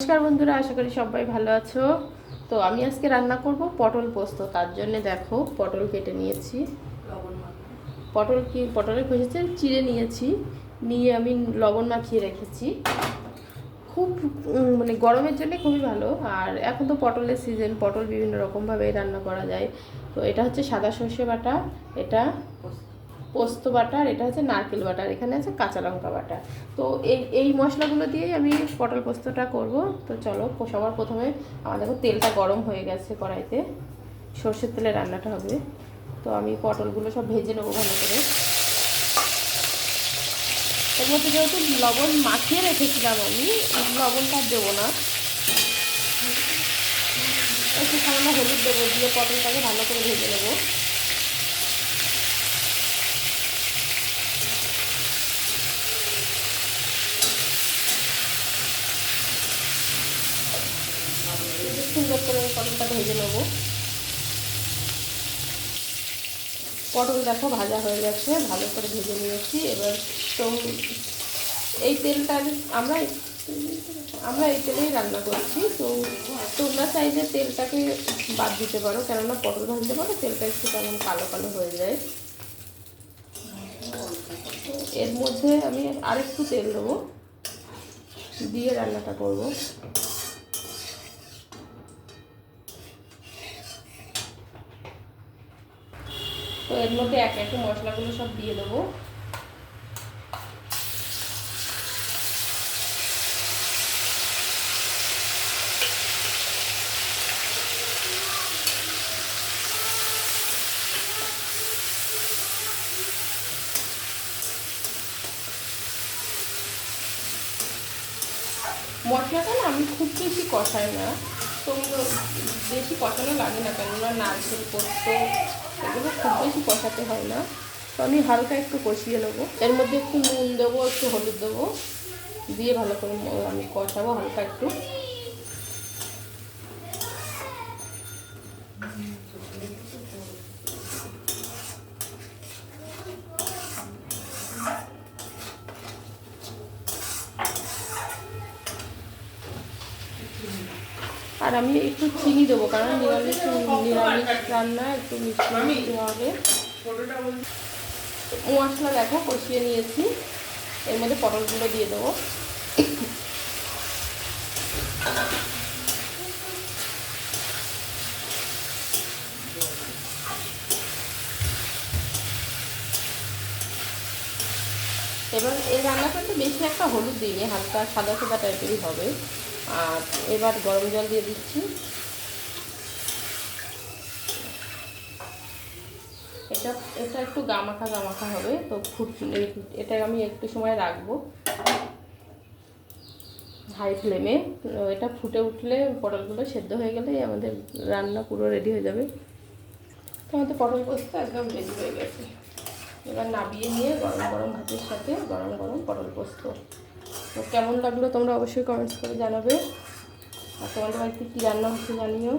নমস্কার বন্ধুরা, আশা করি সবাই ভালো আছো। তো আমি আজকে রান্না করব পটল পোস্ত। তার জন্য দেখো পটল কেটে নিয়েছি। পটলের খোসা চিড়ে নিয়েছি, নিয়ে আমি লবণ মাখিয়ে রেখেছি। খুব মানে গরমের জন্য খুবই ভালো। আর এখন তো পটলের সিজন, পটল বিভিন্ন রকমভাবে রান্না করা যায়। তো এটা হচ্ছে সাদা সর্ষে বাটা, এটা পোস্ত বাটা, আর এটা হচ্ছে নারকেল বাটা, আর এখানে আছে কাঁচা লঙ্কা বাটা। তো এই মশলাগুলো দিয়েই আমি পটল পোস্তটা করব। তো চলো, সবার প্রথমে আমার দেখো তেলটা গরম হয়ে গেছে কড়াইতে, সর্ষের তেলে রান্নাটা হবে। তো আমি পটলগুলো সব ভেজে নেবো ভালো করে। এর মধ্যে যেহেতু লবণ মাখিয়ে রেখেছিলাম, আমি লবণটা দেবো না, একটু সামান্য হলুদ দেবো, দিয়ে পটলটাকে ভালো করে ভেজে নেবো। সুন্দর করে পটলটা ভেজে নেবো। পটল দেখো ভাজা হয়ে গেছে, ভালো করে ভেজে নিয়েছি। এবার তো এই তেলটা আমরা আমরা এই তেলেই রান্না করছি। তো তোমরা চাইলে তেলটাকে বাদ দিতে পারো, কেননা পটল ভাজতে পারো তেলটা একটু কেমন কালো কালো হয়ে যায়। এর মধ্যে আমি আরেকটু তেল দেবো, দিয়ে রান্নাটা করব। তো এর মধ্যে একে একে মশলাগুলো সব দিয়ে দেবো। মশলাটা না আমি খুব বেশি কষাই না, তো বেশি কষানো লাগে না, কেননা নারকেল পোস্ত এগুলো খুব বেশি কষাতে হয় না। তো আমি হালকা একটু কষিয়ে নেবো। এর মধ্যে একটু নুন দেবো, একটু হলুদ দেবো, দিয়ে ভালো করে আমি কষাবো হালকা একটু। আর আমি একটু চিনি দেবো, কারণ নিরামিষ রান্না একটু মিষ্টি দিতে হবে। মশলা দেখো কষিয়ে নিয়েছি, এর মধ্যে পটলগুলো দিয়ে দেবো। এবার এই রান্নাটাতে বেশি একটা হলুদ দিইনি, হালকা সাদা সাদা টাইপেরই হবে। আর এবার গরম জল দিয়ে দিচ্ছি। এটা এটা একটু গামাখা গামাখা হবে। তো এটা আমি একটু সময় রাখবো হাই ফ্লেমে। এটা ফুটে উঠলে, পটলগুলো সেদ্ধ হয়ে গেলে আমাদের রান্না পুরো রেডি হয়ে যাবে। তো আমাদের পটল পোস্ত একদম রেডি হয়ে গেছে। এবার নামিয়ে নিয়ে গরম গরম ভাতের সাথে গরম গরম পটল পোস্ত। তো কেমন লাগলো তোমরা অবশ্যই কমেন্টস করে জানাবে। আর তোমাদের বাড়িতে কী রান্না হচ্ছে জানিও।